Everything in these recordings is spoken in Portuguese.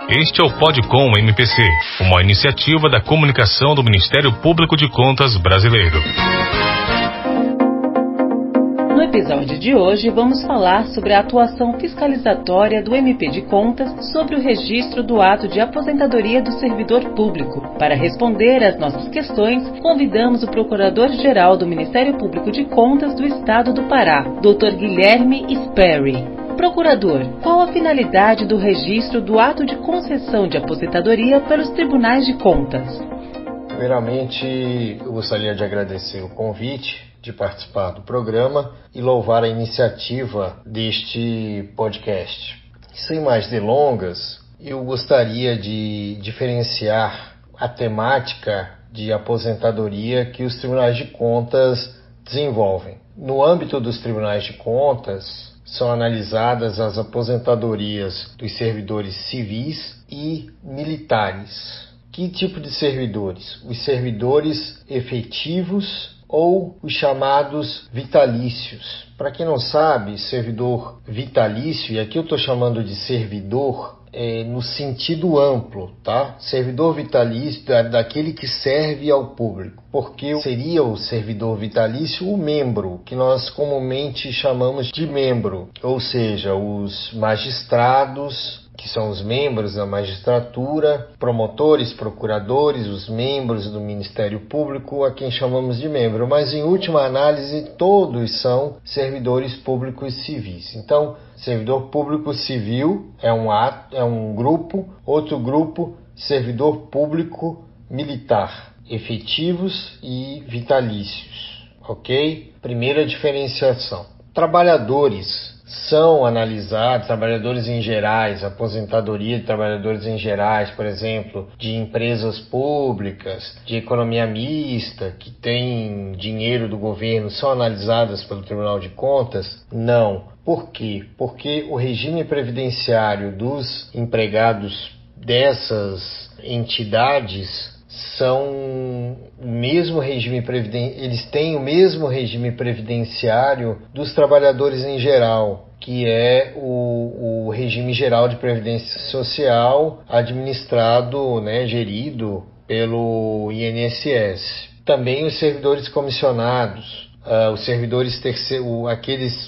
Este é o Podcom MPC, uma iniciativa da comunicação do Ministério Público de Contas brasileiro. No episódio de hoje, vamos falar sobre a atuação fiscalizatória do MP de Contas sobre o registro do ato de aposentadoria do servidor público. Para responder às nossas questões, convidamos o Procurador-Geral do Ministério Público de Contas do Estado do Pará, Dr. Guilherme Sperry. Procurador, qual a finalidade do registro do ato de concessão de aposentadoria pelos tribunais de contas? Primeiramente, eu gostaria de agradecer o convite de participar do programa e louvar a iniciativa deste podcast. Sem mais delongas, eu gostaria de diferenciar a temática de aposentadoria que os tribunais de contas desenvolvem. No âmbito dos tribunais de contas, são analisadas as aposentadorias dos servidores civis e militares. Que tipo de servidores? Os servidores efetivos ou os chamados vitalícios. Para quem não sabe, servidor vitalício, e aqui eu estou chamando de servidor no sentido amplo, tá? Servidor vitalício daquele que serve ao público, porque seria o servidor vitalício o membro, que nós comumente chamamos de membro, ou seja, os magistrados, que são os membros da magistratura, promotores, procuradores, os membros do Ministério Público, a quem chamamos de membro. Mas, em última análise, todos são servidores públicos civis. Então, servidor público civil é um grupo, outro grupo, servidor público militar, efetivos e vitalícios, ok? Primeira diferenciação. Trabalhadores são analisados, trabalhadores em gerais, aposentadoria de trabalhadores em gerais, por exemplo, de empresas públicas, de economia mista, que tem dinheiro do governo, são analisadas pelo Tribunal de Contas? Não. Por quê? Porque o regime previdenciário dos empregados dessas entidades são o mesmo regime eles têm o mesmo regime previdenciário dos trabalhadores em geral, que é o regime geral de previdência social administrado, gerido pelo INSS. Também os servidores comissionados,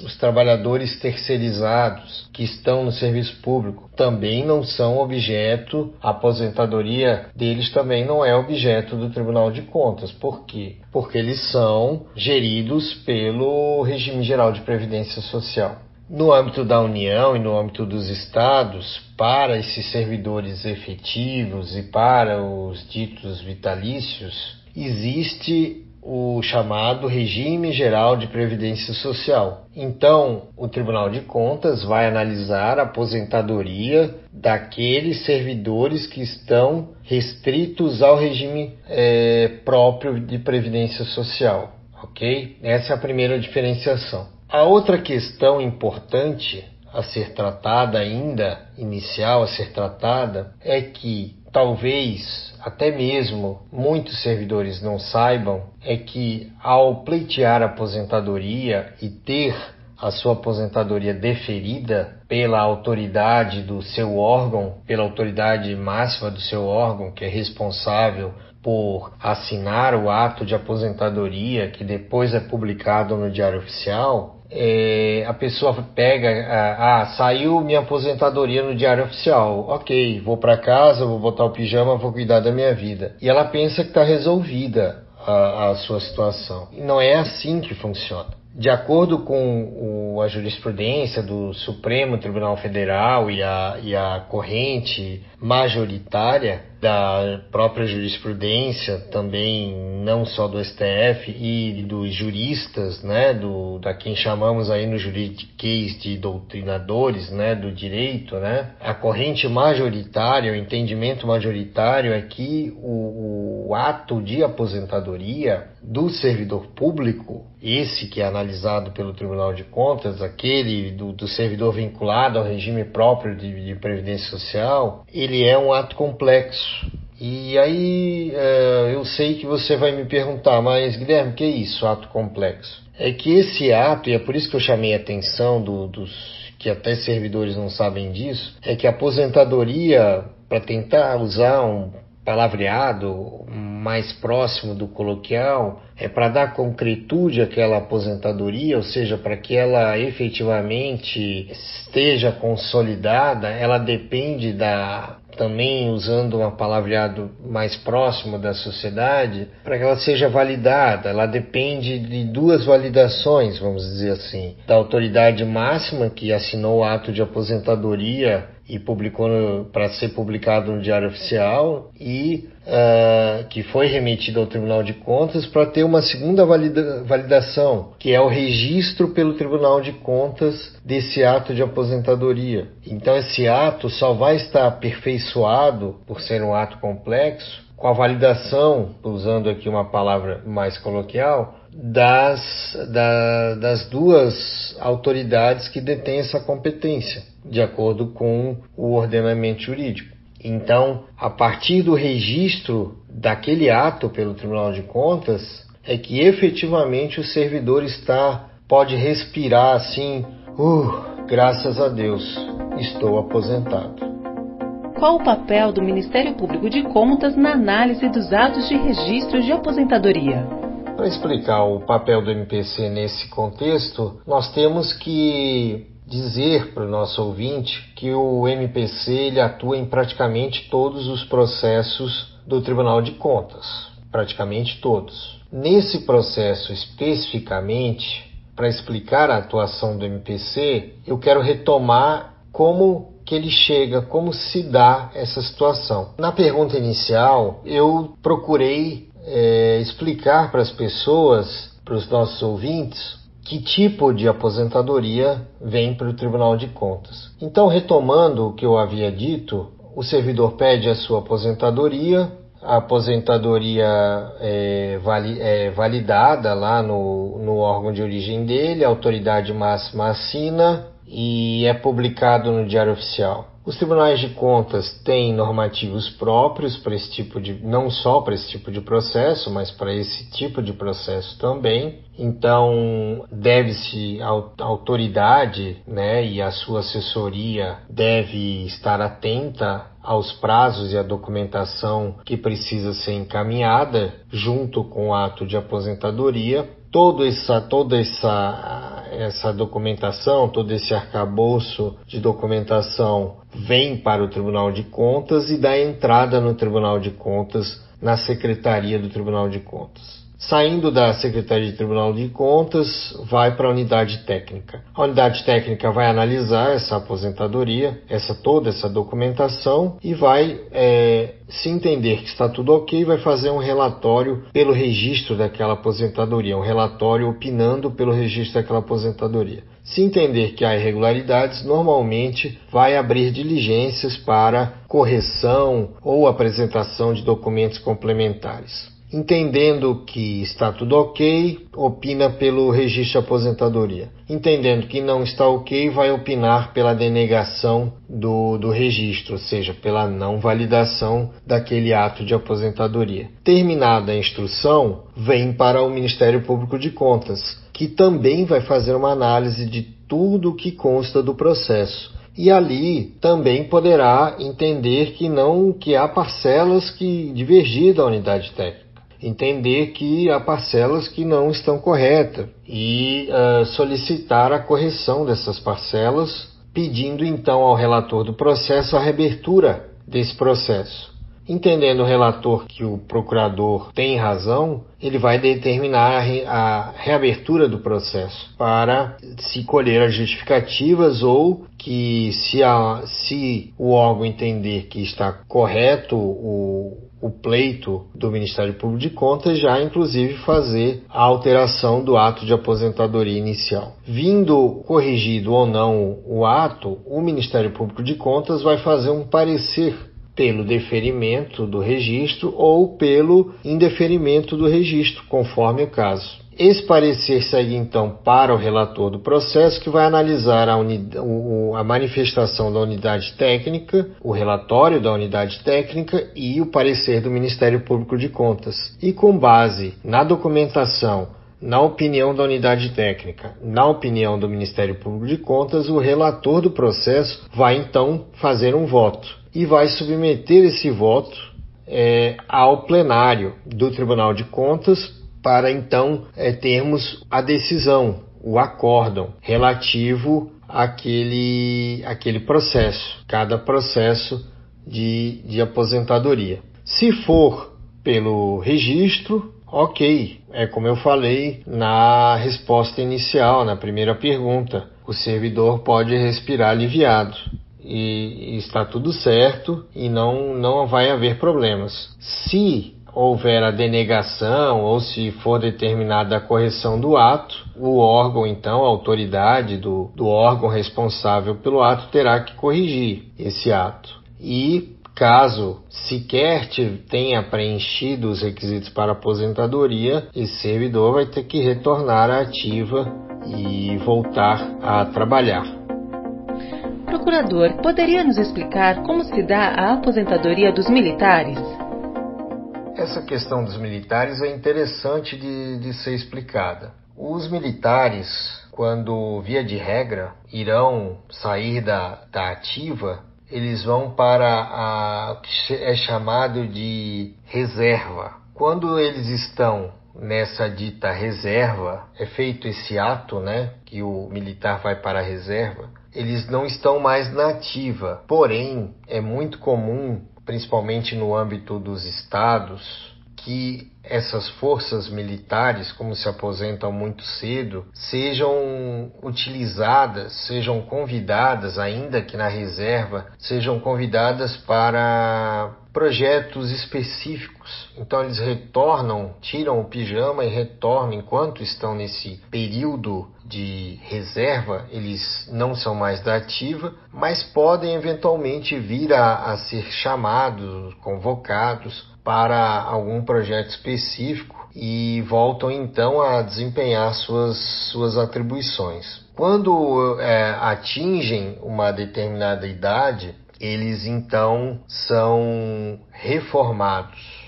os trabalhadores terceirizados que estão no serviço público também não são objeto, a aposentadoria deles também não é objeto do Tribunal de Contas. Por quê? Porque eles são geridos pelo regime geral de previdência social. No âmbito da União e no âmbito dos estados, para esses servidores efetivos e para os ditos vitalícios, existe o chamado Regime Geral de Previdência Social. Então, o Tribunal de Contas vai analisar a aposentadoria daqueles servidores que estão restritos ao regime próprio de Previdência Social, ok? Essa é a primeira diferenciação. A outra questão importante a ser tratada ainda, inicial a ser tratada, é que talvez até mesmo muitos servidores não saibam, é que ao pleitear a aposentadoria e ter a sua aposentadoria deferida pela autoridade do seu órgão, pela autoridade máxima do seu órgão, que é responsável por assinar o ato de aposentadoria, que depois é publicado no Diário Oficial, a pessoa pega, saiu minha aposentadoria no Diário Oficial, ok, vou para casa, vou botar o pijama, vou cuidar da minha vida. E ela pensa que está resolvida a sua situação. E não é assim que funciona. De acordo com a jurisprudência do Supremo Tribunal Federal e a corrente majoritária da própria jurisprudência, também não só do STF e dos juristas, da quem chamamos aí no juridiquês de doutrinadores, do direito, a corrente majoritária, o entendimento majoritário é que o ato de aposentadoria do servidor público, esse que é analisado pelo Tribunal de Contas, aquele do servidor vinculado ao regime próprio de Previdência Social, ele é um ato complexo. E aí eu sei que você vai me perguntar, mas Guilherme, o que é isso, ato complexo? É que esse ato, e é por isso que eu chamei a atenção dos que até servidores não sabem disso, é que a aposentadoria, para tentar usar um palavreado mais próximo do coloquial, é para dar concretude àquela aposentadoria, ou seja, para que ela efetivamente esteja consolidada, ela depende também usando um palavreado mais próximo da sociedade, para que ela seja validada, ela depende de duas validações, vamos dizer assim, da autoridade máxima que assinou o ato de aposentadoria e publicou para ser publicado no Diário Oficial e que foi remetido ao Tribunal de Contas para ter uma segunda validação, que é o registro pelo Tribunal de Contas desse ato de aposentadoria. Então esse ato só vai estar aperfeiçoado, por ser um ato complexo, com a validação, usando aqui uma palavra mais coloquial, das duas autoridades que detêm essa competência, de acordo com o ordenamento jurídico. Então, a partir do registro daquele ato pelo Tribunal de Contas, é que efetivamente o servidor pode respirar assim, graças a Deus, estou aposentado. Qual o papel do Ministério Público de Contas na análise dos atos de registro de aposentadoria? Para explicar o papel do MPC nesse contexto, nós temos que dizer para o nosso ouvinte que o MPC ele atua em praticamente todos os processos do Tribunal de Contas, praticamente todos. Nesse processo especificamente, para explicar a atuação do MPC, eu quero retomar como que ele chega, como se dá essa situação. Na pergunta inicial, eu procurei explicar para as pessoas, para os nossos ouvintes, que tipo de aposentadoria vem para o Tribunal de Contas. Então, retomando o que eu havia dito, o servidor pede a sua aposentadoria, a aposentadoria é validada lá no órgão de origem dele, a autoridade máxima assina e é publicado no Diário Oficial. Os tribunais de contas têm normativos próprios para esse tipo não só para esse tipo de processo, mas para esse tipo de processo também. Então, a autoridade, e a sua assessoria deve estar atenta aos prazos e à documentação que precisa ser encaminhada junto com o ato de aposentadoria. Toda essa documentação, todo esse arcabouço de documentação vem para o Tribunal de Contas e dá entrada no Tribunal de Contas, na Secretaria do Tribunal de Contas. Saindo da Secretaria de Tribunal de Contas, vai para a unidade técnica. A unidade técnica vai analisar essa aposentadoria, toda essa documentação e vai, se entender que está tudo ok, vai fazer um relatório pelo registro daquela aposentadoria, um relatório opinando pelo registro daquela aposentadoria. Se entender que há irregularidades, normalmente vai abrir diligências para correção ou apresentação de documentos complementares. Entendendo que está tudo ok, opina pelo registro de aposentadoria. Entendendo que não está ok, vai opinar pela denegação do registro, ou seja, pela não validação daquele ato de aposentadoria. Terminada a instrução, vem para o Ministério Público de Contas, que também vai fazer uma análise de tudo o que consta do processo. E ali também poderá entender que há parcelas que divergem da unidade técnica. Entender que há parcelas que não estão corretas e solicitar a correção dessas parcelas, pedindo então ao relator do processo a reabertura desse processo. Entendendo o relator que o procurador tem razão, ele vai determinar a reabertura do processo para se colher as justificativas ou que se o órgão entender que está correto o pleito do Ministério Público de Contas, já inclusive fazer a alteração do ato de aposentadoria inicial. Vindo corrigido ou não o ato, o Ministério Público de Contas vai fazer um parecer pelo deferimento do registro ou pelo indeferimento do registro, conforme o caso. Esse parecer segue então para o relator do processo, que vai analisar a manifestação da unidade técnica, o relatório da unidade técnica e o parecer do Ministério Público de Contas. E com base na documentação, na opinião da unidade técnica, na opinião do Ministério Público de Contas, o relator do processo vai então fazer um voto e vai submeter esse voto ao plenário do Tribunal de Contas para então termos a decisão, o acórdão relativo àquele processo, cada processo de aposentadoria. Se for pelo registro, ok, é como eu falei na resposta inicial, na primeira pergunta, o servidor pode respirar aliviado e está tudo certo e não vai haver problemas. Se houver a denegação ou se for determinada a correção do ato, o órgão, então, a autoridade do órgão responsável pelo ato terá que corrigir esse ato. E caso sequer tenha preenchido os requisitos para aposentadoria, esse servidor vai ter que retornar à ativa e voltar a trabalhar. Procurador, poderia nos explicar como se dá a aposentadoria dos militares? Essa questão dos militares é interessante de ser explicada. Os militares, quando, via de regra, irão sair da ativa, eles vão para o que é chamado de reserva. Quando eles estão nessa dita reserva, é feito esse ato, que o militar vai para a reserva, eles não estão mais na ativa. Porém, é muito comum, principalmente no âmbito dos estados, que essas forças militares, como se aposentam muito cedo, sejam utilizadas, sejam convidadas, ainda que na reserva, sejam convidadas para projetos específicos. Então eles retornam, tiram o pijama e retornam. Enquanto estão nesse período de reserva, eles não são mais da ativa, mas podem eventualmente vir a ser chamados, convocados para algum projeto específico e voltam então a desempenhar suas atribuições. Quando atingem uma determinada idade, eles então são reformados.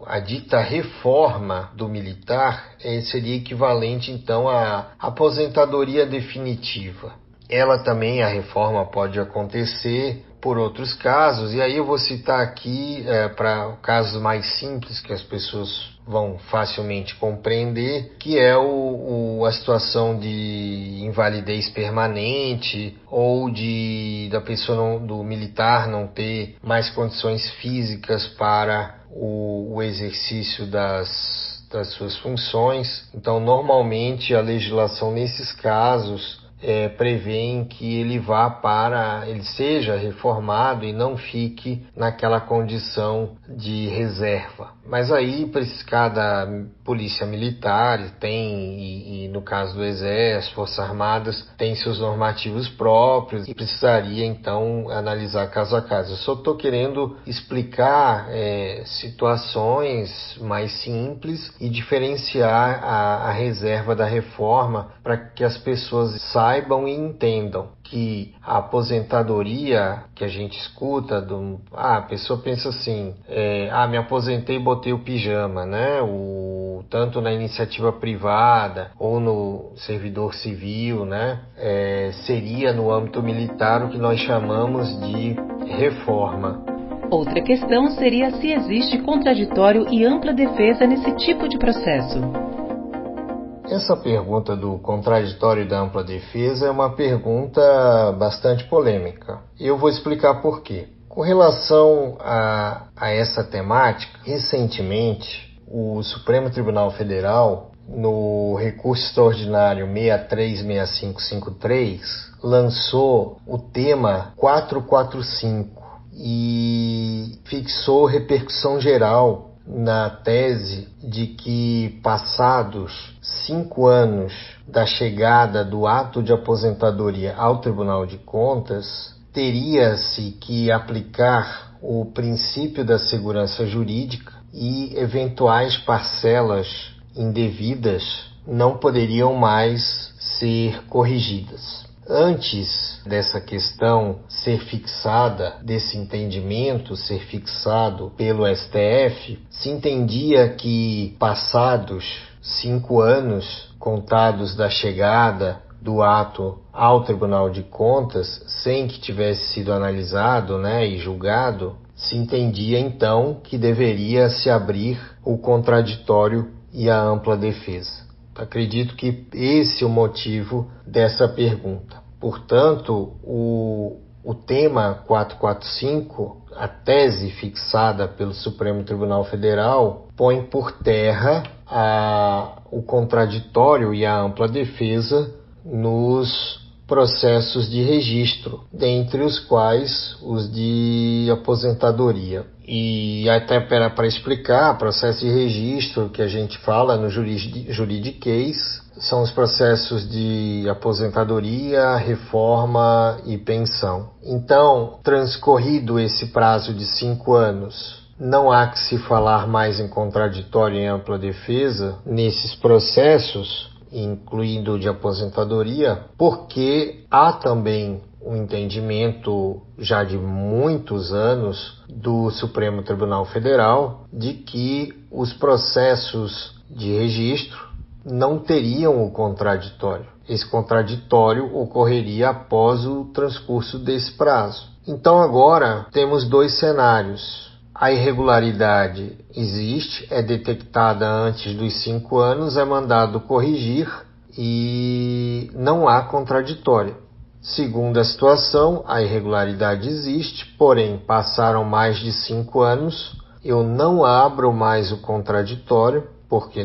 A dita reforma do militar seria equivalente então à aposentadoria definitiva. Ela também, a reforma pode acontecer por outros casos, e aí eu vou citar aqui para casos mais simples que as pessoas vão facilmente compreender, que é a situação de invalidez permanente ou da pessoa do militar não ter mais condições físicas para o exercício das suas funções. Então, normalmente a legislação nesses casos prevêem que ele seja reformado e não fique naquela condição de reserva. Mas aí cada polícia militar tem, e no caso do Exército, Forças Armadas, tem seus normativos próprios e precisaria então analisar caso a caso. Eu só estou querendo explicar situações mais simples e diferenciar a reserva da reforma para que as pessoas saibam e entendam que a aposentadoria que a gente escuta, a pessoa pensa assim, me aposentei e botei o pijama, tanto na iniciativa privada ou no servidor civil, seria no âmbito militar o que nós chamamos de reforma. Outra questão seria se existe contraditório e ampla defesa nesse tipo de processo. Essa pergunta do contraditório e da ampla defesa é uma pergunta bastante polêmica. Eu vou explicar por quê. Com relação a essa temática, recentemente, o Supremo Tribunal Federal, no recurso extraordinário 636553, lançou o tema 445 e fixou repercussão geral na tese de que, passados 5 anos da chegada do ato de aposentadoria ao Tribunal de Contas, teria-se que aplicar o princípio da segurança jurídica e eventuais parcelas indevidas não poderiam mais ser corrigidas. Antes dessa questão ser fixada, desse entendimento ser fixado pelo STF, se entendia que, passados 5 anos contados da chegada do ato ao Tribunal de Contas, sem que tivesse sido analisado, e julgado, se entendia então que deveria se abrir o contraditório e a ampla defesa. Acredito que esse é o motivo dessa pergunta. Portanto, o tema 445, a tese fixada pelo Supremo Tribunal Federal, põe por terra o contraditório e a ampla defesa nos processos de registro, dentre os quais os de aposentadoria. E até para explicar, processo de registro que a gente fala no juridiquês são os processos de aposentadoria, reforma e pensão. Então, transcorrido esse prazo de 5 anos, não há que se falar mais em contraditório e ampla defesa nesses processos, incluindo o de aposentadoria, porque há também um entendimento já de muitos anos do Supremo Tribunal Federal de que os processos de registro não teriam o contraditório. Esse contraditório ocorreria após o transcurso desse prazo. Então agora temos 2 cenários. A irregularidade existe, é detectada antes dos 5 anos, é mandado corrigir e não há contraditório. Segunda situação, a irregularidade existe, porém passaram mais de 5 anos, eu não abro mais o contraditório, porque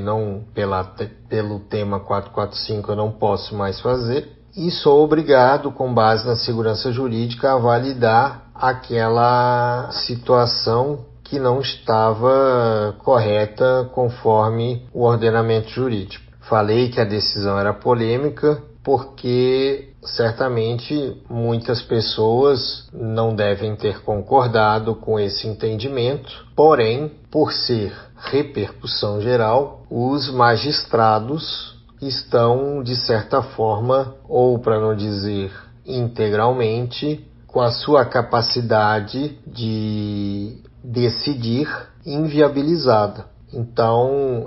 pelo tema 445 eu não posso mais fazer, e sou obrigado, com base na segurança jurídica, a validar aquela situação que não estava correta conforme o ordenamento jurídico. Falei que a decisão era polêmica porque certamente muitas pessoas não devem ter concordado com esse entendimento, porém, por ser repercussão geral, os magistrados estão, de certa forma, ou para não dizer integralmente, com a sua capacidade de decidir inviabilizada. Então,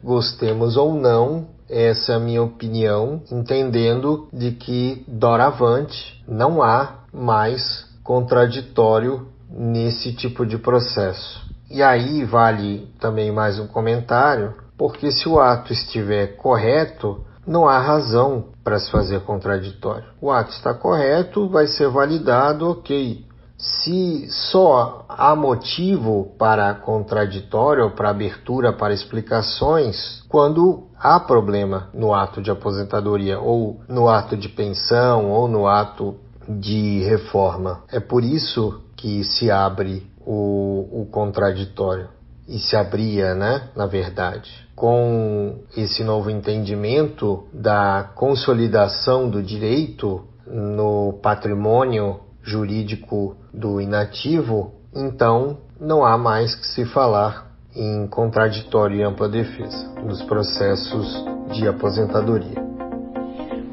gostemos ou não, essa é a minha opinião, entendendo de que doravante não há mais contraditório nesse tipo de processo. E aí vale também mais um comentário, porque se o ato estiver correto, não há razão para se fazer contraditório. O ato está correto, vai ser validado, ok. Se só há motivo para contraditório ou para abertura para explicações quando há problema no ato de aposentadoria ou no ato de pensão ou no ato de reforma. É por isso que se abre o contraditório. E se abria, na verdade. Com esse novo entendimento da consolidação do direito no patrimônio jurídico do inativo, então não há mais que se falar em contraditório e ampla defesa nos processos de aposentadoria.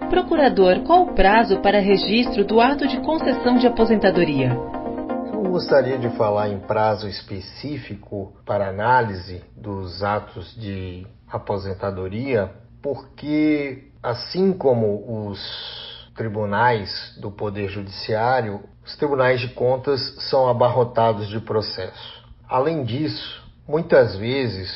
Procurador, qual o prazo para registro do ato de concessão de aposentadoria? Eu não gostaria de falar em prazo específico para análise dos atos de aposentadoria, porque assim como os tribunais do Poder Judiciário, os tribunais de contas são abarrotados de processo. Além disso, muitas vezes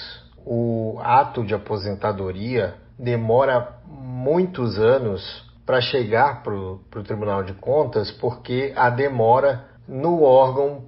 o ato de aposentadoria demora muitos anos para chegar para o Tribunal de Contas, porque há demora no órgão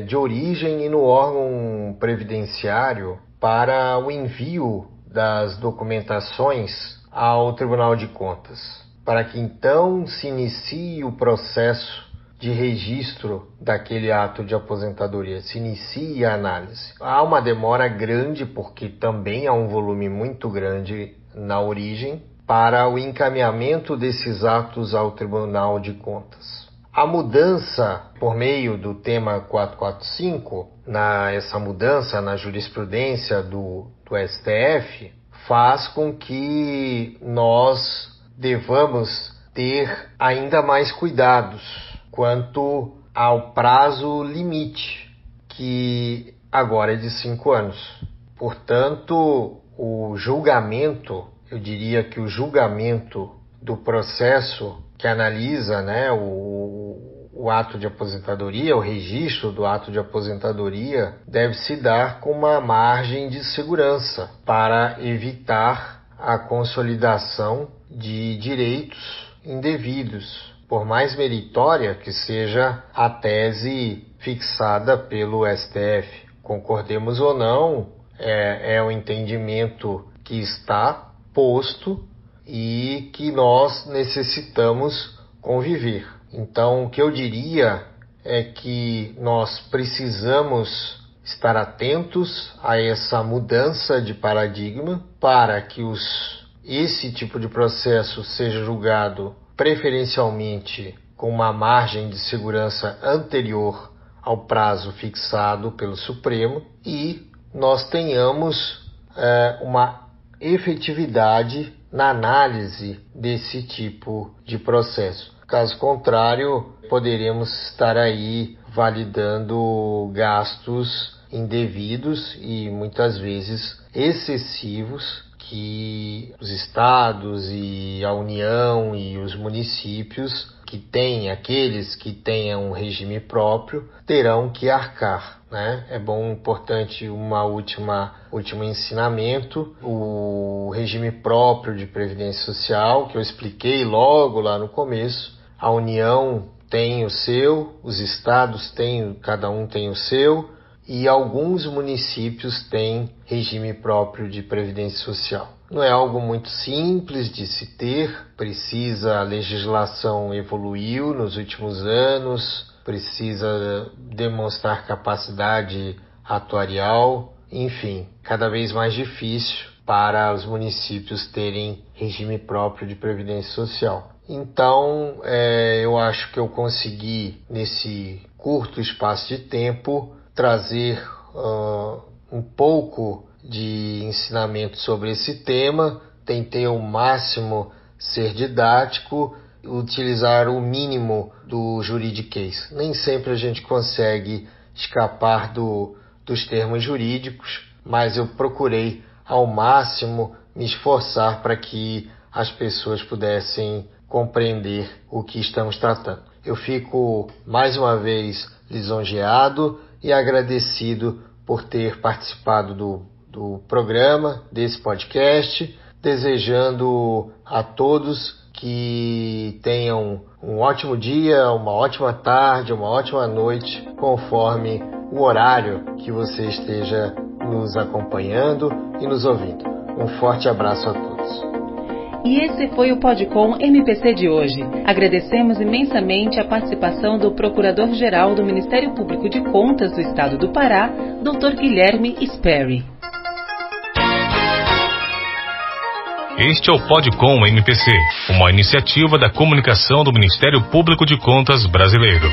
de origem e no órgão previdenciário para o envio das documentações ao Tribunal de Contas, para que então se inicie o processo de registro daquele ato de aposentadoria, se inicie a análise. Há uma demora grande, porque também há um volume muito grande na origem, para o encaminhamento desses atos ao Tribunal de Contas. A mudança por meio do tema 445, essa mudança na jurisprudência do STF, faz com que nós devamos ter ainda mais cuidados quanto ao prazo limite, que agora é de 5 anos. Portanto, o julgamento, eu diria que o julgamento do processo que analisa, né, o ato de aposentadoria, o registro do ato de aposentadoria, deve se dar com uma margem de segurança para evitar a consolidação de direitos indevidos, por mais meritória que seja a tese fixada pelo STF. Concordemos ou não, é o entendimento que está posto e que nós necessitamos conviver. Então, o que eu diria é que nós precisamos estar atentos a essa mudança de paradigma para que esse tipo de processo seja julgado preferencialmente com uma margem de segurança anterior ao prazo fixado pelo Supremo e nós tenhamos uma efetividade na análise desse tipo de processo. Caso contrário, poderemos estar aí validando gastos indevidos e muitas vezes excessivos que os estados e a União e os municípios aqueles que tenham um regime próprio, terão que arcar, né? É importante uma último ensinamento, o regime próprio de Previdência Social, que eu expliquei logo lá no começo. A União tem o seu, os estados cada um tem o seu, e alguns municípios têm regime próprio de Previdência Social. Não é algo muito simples de se ter, a legislação evoluiu nos últimos anos, precisa demonstrar capacidade atuarial, enfim, cada vez mais difícil para os municípios terem regime próprio de Previdência Social. Então, eu acho que eu consegui, nesse curto espaço de tempo, trazer um pouco de ensinamento sobre esse tema. Tentei ao máximo ser didático, utilizar o mínimo do juridiquês. Nem sempre a gente consegue escapar dos termos jurídicos, mas eu procurei ao máximo me esforçar para que as pessoas pudessem compreender o que estamos tratando. Eu fico mais uma vez lisonjeado e agradecido por ter participado do programa, desse podcast, desejando a todos que tenham um ótimo dia, uma ótima tarde, uma ótima noite, conforme o horário que você esteja nos acompanhando e nos ouvindo. Um forte abraço a todos. E esse foi o Podcom MPC de hoje. Agradecemos imensamente a participação do Procurador-Geral do Ministério Público de Contas do Estado do Pará, Dr. Guilherme Sperry. Este é o Podcom MPC, uma iniciativa da comunicação do Ministério Público de Contas brasileiro.